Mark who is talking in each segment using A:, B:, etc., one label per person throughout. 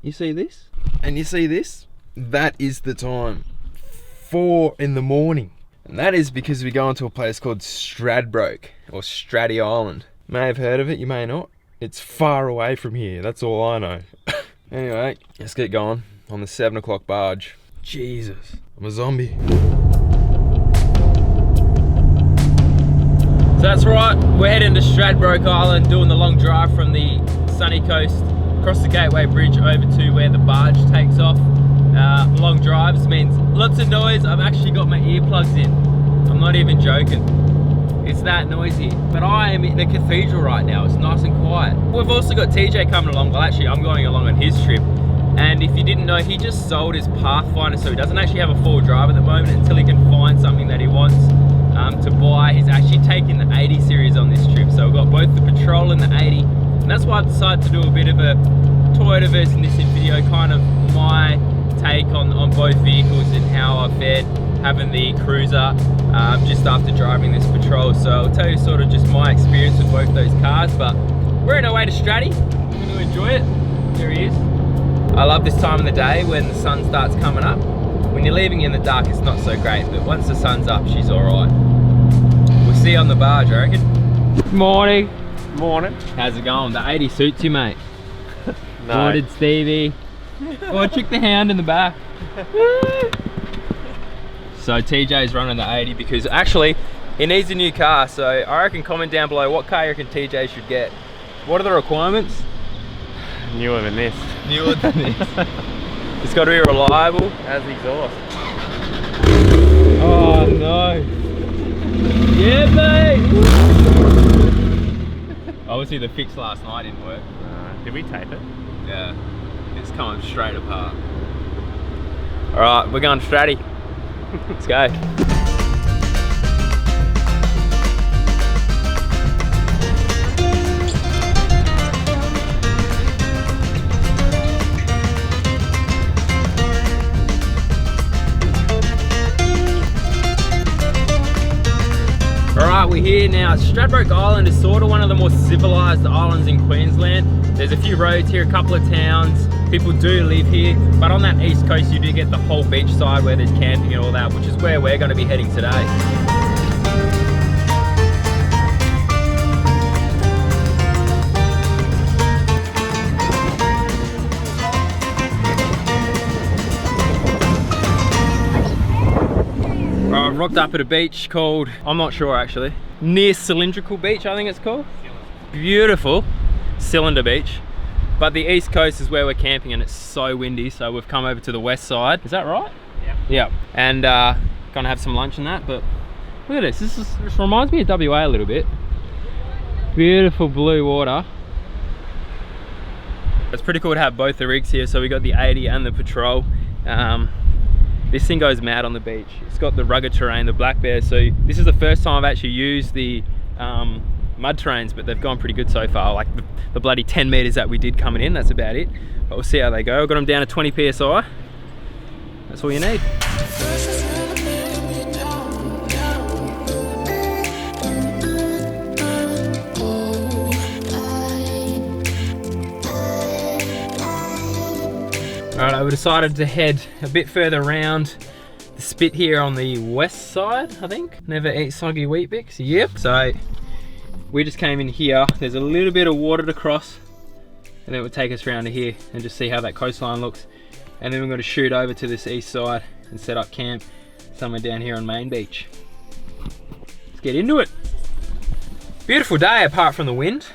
A: You see this? And you see this? That is the time. 4 in the morning. And that is because we go into a place called Stradbroke, or Stratty Island. You may have heard of it, you may not. It's far away from here, that's all I know. Anyway, let's get going on the 7 o'clock barge. Jesus, I'm a zombie. So that's right, we're heading to Stradbroke Island, doing the long drive from the sunny coast across the Gateway Bridge over to where the barge takes off. Long drives means lots of noise. I've actually got my earplugs in. I'm not even joking. It's that noisy. But I am in a cathedral right now. It's nice and quiet. We've also got TJ coming along. Well, actually, I'm going along on his trip. And if you didn't know, he just sold his Pathfinder, so he doesn't actually have a full drive at the moment until he can find something that he wants to buy. He's actually taking the 80 series on this trip. So we've got both the Patrol and the 80. And that's why I've decided to do a bit of a Toyota versus Nissan video, kind of my take on both vehicles and how I fared having the Cruiser just after driving this Patrol. So I'll tell you sort of just my experience with both those cars, but we're on our way to Stratty. We're going to enjoy it. There he is. I love this time of the day when the sun starts coming up. When you're leaving in the dark, it's not so great, but once the sun's up, she's all right. We'll see you on the barge, I reckon. Morning.
B: Morning.
A: How's it going? The 80 suits you, mate.
B: No.
A: Ordered Stevie. Oh, I tricked the hound in the back. So TJ's running the 80 because actually he needs a new car. So I reckon comment down below what car you reckon TJ should get. What are the requirements?
B: Newer than this.
A: Newer than this. It's got to be reliable.
B: How's the exhaust?
A: Oh no. Yeah, mate. Obviously the fix last night didn't work.
B: Did we tape it?
A: Yeah. It's coming straight apart. Alright, we're going to Stratty. Let's go. Alright, we're here now. Stradbroke Island is sort of one of the more civilised islands in Queensland. There's a few roads here, a couple of towns. People do live here, but on that east coast you do get the whole beach side where there's camping and all that, which is where we're going to be heading today. I've rocked up at a beach called, I'm not sure actually, near Cylindrical Beach I think it's called. Beautiful Cylinder Beach. But the east coast is where we're camping and it's so windy, so we've come over to the west side. Is that right? Yeah. Yeah. And gonna have some lunch and that, but look at this. This reminds me of WA a little bit. Beautiful blue water. It's pretty cool to have both the rigs here. So we got the 80 and the Patrol. This thing goes mad on the beach. It's got the rugged terrain, the black bear. So this is the first time I've actually used the mud terrains, but they've gone pretty good so far. Like the bloody 10 meters that we did coming in, that's about it. But we'll see how they go. I've got them down to 20 PSI. That's all you need. Alright, we decided to head a bit further around the spit here on the west side, I think. Never eat soggy wheat bix. Yep. So we just came in here. There's a little bit of water to cross, and then it would take us around to here and just see how that coastline looks. And then we're going to shoot over to this east side and set up camp somewhere down here on Main Beach. Let's get into it. Beautiful day apart from the wind.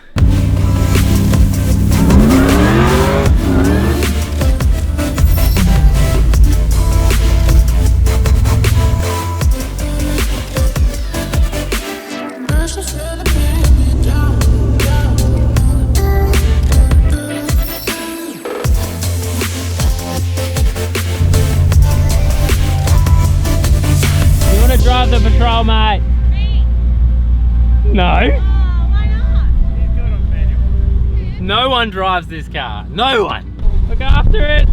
A: Drive the Patrol, mate.
C: Me?
A: No.
C: Oh, why not?
A: No one drives this car. No one. Look after it.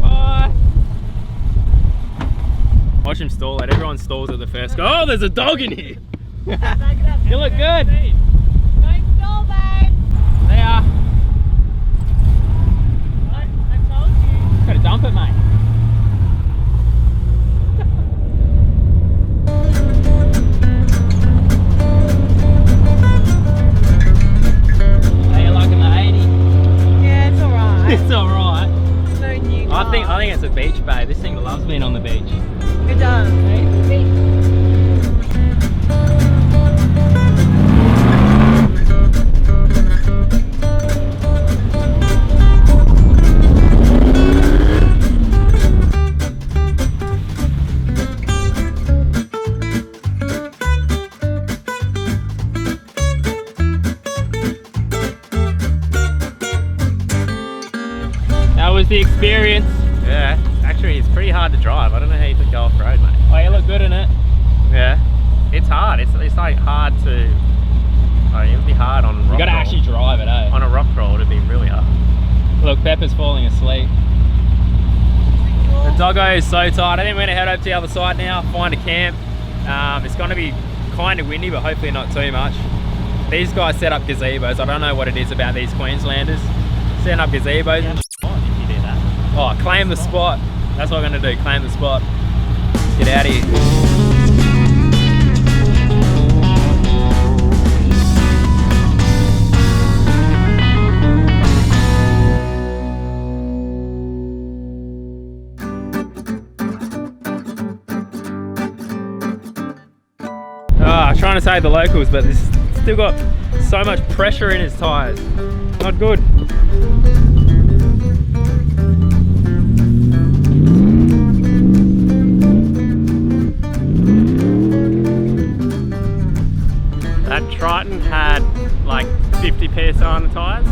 A: Bye. Watch him stall it. Everyone stalls at the first go. Oh, there's a dog in here. You look good.
C: Don't stall, babe.
A: They are.
C: I told you.
A: It's alright.
C: No new car.
A: I think it's a beach, babe. This thing loves being on the beach.
C: It does.
A: How was the experience?
B: Yeah, actually it's pretty hard to drive. I don't know how you could go off-road, mate.
A: Oh, you look good in it.
B: Yeah, it's hard. It's like hard to, it would be hard on rock
A: You gotta
B: crawl.
A: actually drive it, eh?
B: On a rock crawl, it'd be really hard.
A: Look, Pepper's falling asleep. The doggo is so tired. I think we're gonna head over to the other side now, find a camp. It's gonna be kind of windy, but hopefully not too much. These guys set up gazebos. I don't know what it is about these Queenslanders. Setting up gazebos and
B: If you do that.
A: oh, claim the spot. That's what we're gonna do, claim the spot. Get out of here. Trying to save the locals, but this still got so much pressure in his tyres. Not good.
B: That Triton had like 50 PSI on the tyres.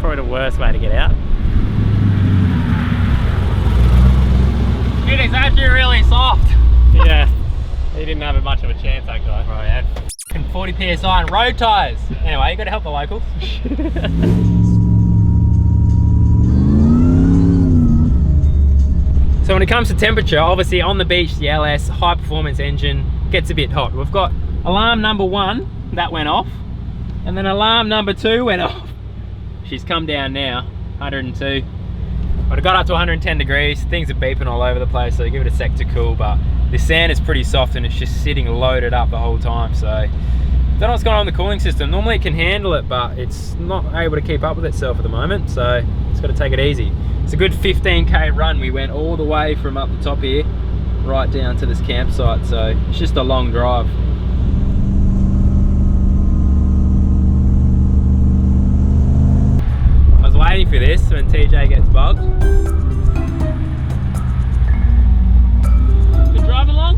B: Probably the worst way to get out.
A: Dude, it's actually really soft.
B: Yeah, he didn't have much of a chance, that guy.
A: Right, had 40 PSI on road tyres. Anyway, you gotta help the locals. So when it comes to temperature, obviously on the beach, the LS high performance engine gets a bit hot. We've got alarm number 1, that went off. And then alarm number 2 went off. She's come down now, 102. But it got up to 110 degrees. Things are beeping all over the place, so give it a sec to cool. But the sand is pretty soft and it's just sitting loaded up the whole time. So don't know what's going on with the cooling system. Normally it can handle it, but it's not able to keep up with itself at the moment. So it's got to take it easy. It's a good 15k run. We went all the way from up the top here, right down to this campsite. So it's just a long drive. I was waiting for this when TJ gets bugged. Been driving along?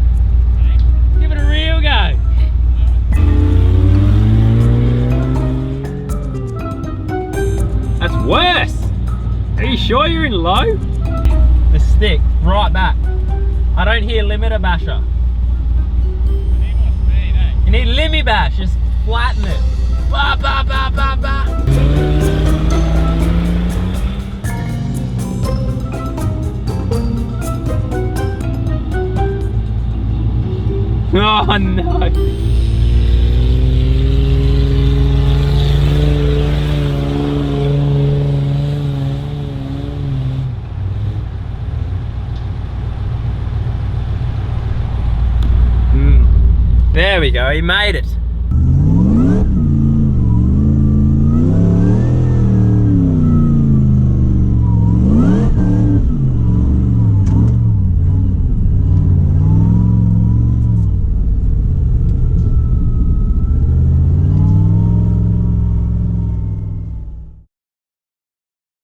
A: Give it a real go. That's worse. Are you sure you're in low? The stick, right back. I don't hear limiter basher. You need limmy bash, just flatten it. Ba ba ba ba ba. Oh no. There we go, he made it.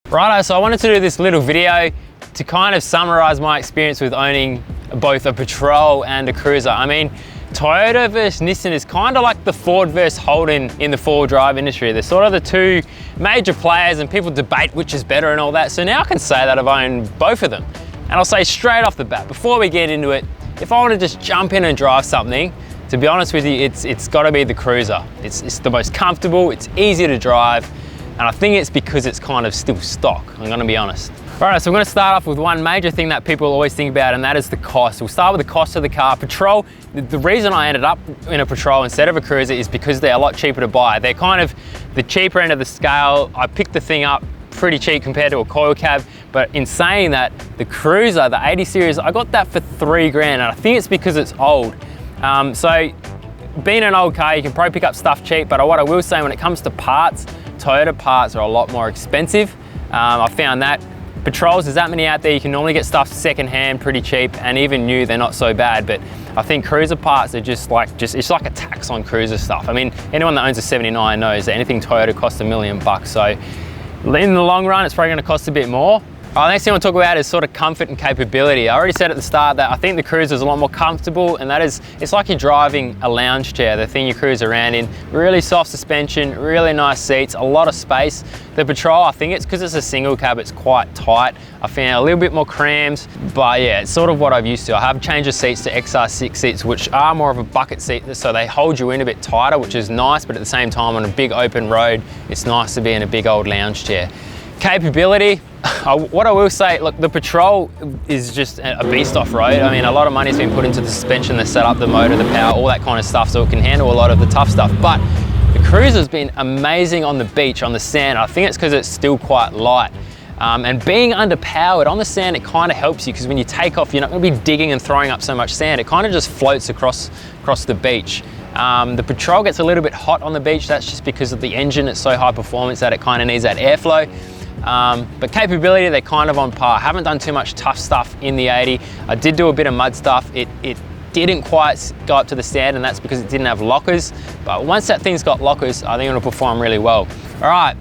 A: Righto, so I wanted to do this little video to kind of summarize my experience with owning both a Patrol and a Cruiser. I mean, Toyota versus Nissan is kind of like the Ford versus Holden in the four-wheel drive industry. They're sort of the two major players and people debate which is better and all that. So now I can say that I've owned both of them. And I'll say straight off the bat, before we get into it, if I want to just jump in and drive something, to be honest with you, it's got to be the Cruiser. It's the most comfortable, it's easy to drive, and I think it's because it's kind of still stock, I'm going to be honest. Alright, so I'm going to start off with one major thing that people always think about, and that is the cost. We'll start with the cost of the car. Patrol, the reason I ended up in a Patrol instead of a Cruiser is because they're a lot cheaper to buy. They're kind of the cheaper end of the scale. I picked the thing up pretty cheap compared to a coil cab, but in saying that, the Cruiser, the 80 series, I got that for $3 grand, and I think it's because it's old. So being an old car, you can probably pick up stuff cheap, but what I will say when it comes to parts, Toyota parts are a lot more expensive. I found that. Patrols, there's that many out there, you can normally get stuff secondhand pretty cheap, and even new, they're not so bad, but I think cruiser parts are just it's like a tax on cruiser stuff. I mean, anyone that owns a 79 knows that anything Toyota costs $1 million bucks, so in the long run, it's probably gonna cost a bit more. The next thing I want to talk about is sort of comfort and capability. I already said at the start that I think the Cruiser is a lot more comfortable, and that is, it's like you're driving a lounge chair, the thing you cruise around in. Really soft suspension, really nice seats, a lot of space. The Patrol, I think it's because it's a single cab, it's quite tight. I found a little bit more crammed, but yeah, it's sort of what I've used to. I have changed the seats to XR6 seats, which are more of a bucket seat, so they hold you in a bit tighter, which is nice, but at the same time on a big open road, it's nice to be in a big old lounge chair. Capability, what I will say, look, the Patrol is just a beast off-road. I mean, a lot of money's been put into the suspension, the setup, the motor, the power, all that kind of stuff, so it can handle a lot of the tough stuff. But the Cruiser's been amazing on the beach, on the sand. I think it's because it's still quite light. And being underpowered on the sand, it kind of helps you, because when you take off, you're not going to be digging and throwing up so much sand. It kind of just floats across the beach. The Patrol gets a little bit hot on the beach. That's just because of the engine. It's so high performance that it kind of needs that airflow. But capability, they're kind of on par. Haven't done too much tough stuff in the 80. I did do a bit of mud stuff. It didn't quite go up to the standard, and that's because it didn't have lockers. But once that thing's got lockers, I think it'll perform really well. All right,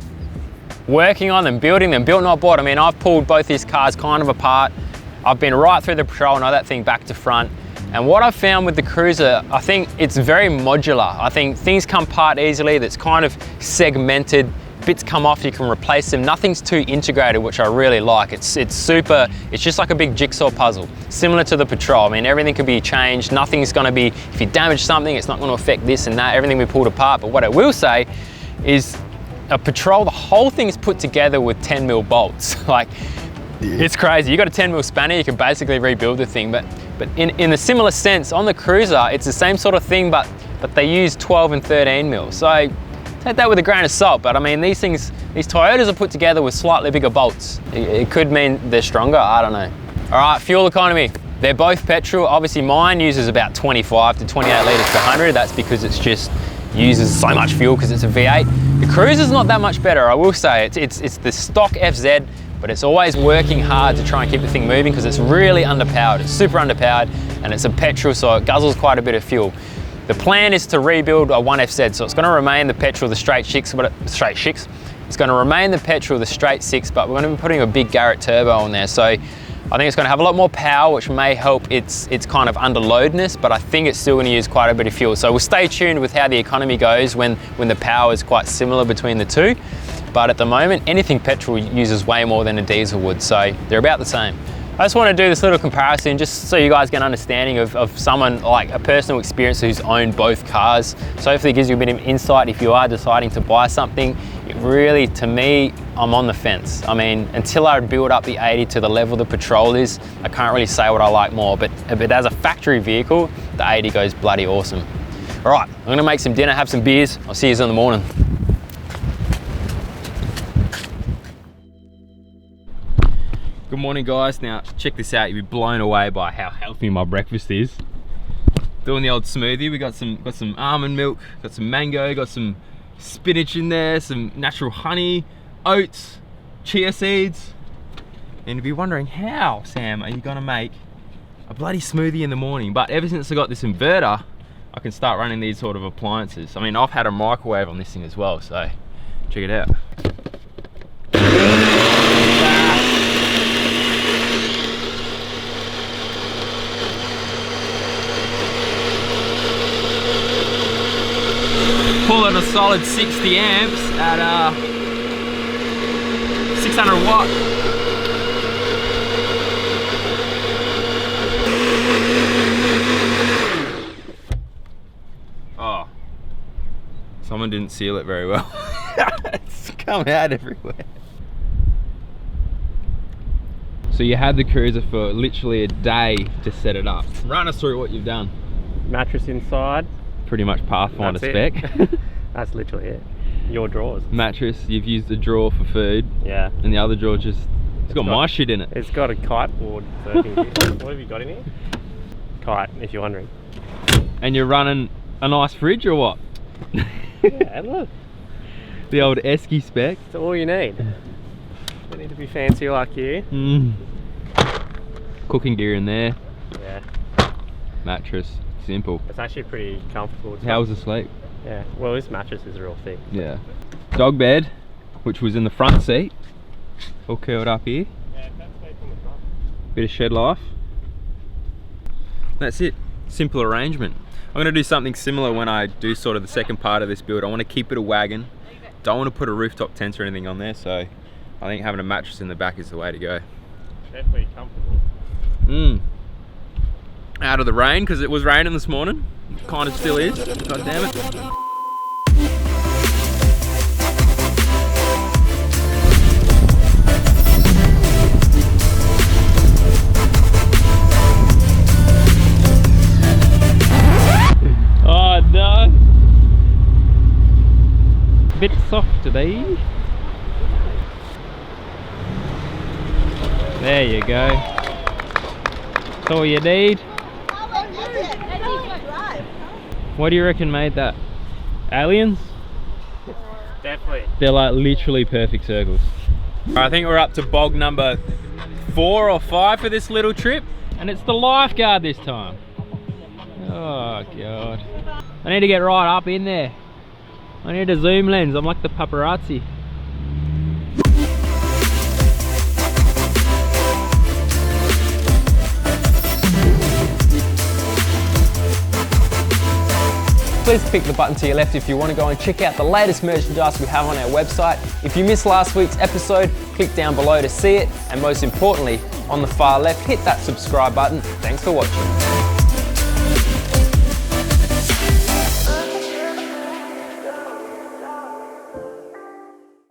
A: working on them, building them, built not bought. I mean, I've pulled both these cars kind of apart. I've been right through the Patrol, know that thing back to front. And what I've found with the Cruiser, I think it's very modular. I think things come apart easily, that's kind of segmented. Bits come off, you can replace them. Nothing's too integrated, which I really like. It's just like a big jigsaw puzzle, similar to the Patrol. I mean, everything can be changed. Nothing's gonna be, if you damage something, it's not gonna affect this and that. Everything we pulled apart. But what I will say is a Patrol, the whole thing is put together with 10 mil bolts. Like, it's crazy. You got a 10 mil spanner, you can basically rebuild the thing. But in a similar sense, on the Cruiser, it's the same sort of thing, but they use 12 and 13 mil. So take that with a grain of salt, but I mean, these Toyotas are put together with slightly bigger bolts. It could mean they're stronger, I don't know. All right, fuel economy. They're both petrol. Obviously mine uses about 25 to 28 litres per 100. That's because it's just uses so much fuel because it's a V8. The Cruiser's not that much better, I will say. It's the stock FZ, but it's always working hard to try and keep the thing moving because it's really underpowered. It's super underpowered, and it's a petrol, so it guzzles quite a bit of fuel. The plan is to rebuild a 1FZ, so it's going to remain the petrol, the straight six. It's going to remain the petrol, the straight six, but we're going to be putting a big Garrett turbo on there. So I think it's going to have a lot more power, which may help its kind of underloadness, but I think it's still going to use quite a bit of fuel. So we'll stay tuned with how the economy goes when the power is quite similar between the two. But at the moment, anything petrol uses way more than a diesel would, so they're about the same. I just want to do this little comparison just so you guys get an understanding of someone, like a personal experience who's owned both cars. So hopefully it gives you a bit of insight if you are deciding to buy something. It really, to me, I'm on the fence. I mean, until I build up the 80 to the level the Patrol is, I can't really say what I like more, but as a factory vehicle, the 80 goes bloody awesome. All right, I'm gonna make some dinner, have some beers. I'll see you in the morning. Good morning, guys. Now check this out, you'll be blown away by how healthy my breakfast is. Doing the old smoothie. We got some almond milk, got some mango, got some spinach in there, some natural honey, oats, chia seeds. And you'll be wondering, how, Sam, are you gonna make a bloody smoothie in the morning? But ever since I got this inverter, I can start running these sort of appliances. I mean, I've had a microwave on this thing as well, so check it out. Pulling a solid 60 amps at 600 watt. Oh, someone didn't seal it very well. It's coming out everywhere. So you had the Cruiser for literally a day to set it up. Run us through what you've done.
B: Mattress inside.
A: Pretty much Pathfinder spec.
B: That's literally it. Your drawers.
A: Mattress, you've used a drawer for food.
B: Yeah.
A: And the other drawer just, it's got my shit in it.
B: It's got a kite board surfing gear. What have you got in here? Kite, if you're wondering.
A: And you're running a nice fridge or what?
B: Yeah, look.
A: The old Esky spec.
B: It's all you need. Don't need to be fancy like you.
A: Cooking gear in there.
B: Yeah.
A: Mattress. Simple.
B: It's actually pretty comfortable.
A: How was the sleep?
B: Yeah. Well, this mattress is real thick.
A: Yeah. Dog bed, which was in the front seat. All curled up here.
B: Yeah, that's sleep on the front.
A: Bit of shed life. That's it. Simple arrangement. I'm going to do something similar when I do sort of the second part of this build. I want to keep it a wagon. Don't want to put a rooftop tent or anything on there, so I think having a mattress in the back is the way to go.
B: Definitely comfortable.
A: Out of the rain, because it was raining this morning. Kind of still is. God damn it. Oh no. Bit soft today. There you go. That's all you need. What do you reckon made that? Aliens?
B: Definitely.
A: They're like literally perfect circles. I think we're up to bog number 4 or 5 for this little trip, and it's the lifeguard this time. Oh god. I need to get right up in there. I need a zoom lens. I'm like the paparazzi.
D: Please click the button to your left if you want to go and check out the latest merchandise we have on our website. If you missed last week's episode, click down below to see it. And most importantly, on the far left, hit that subscribe button. Thanks for watching.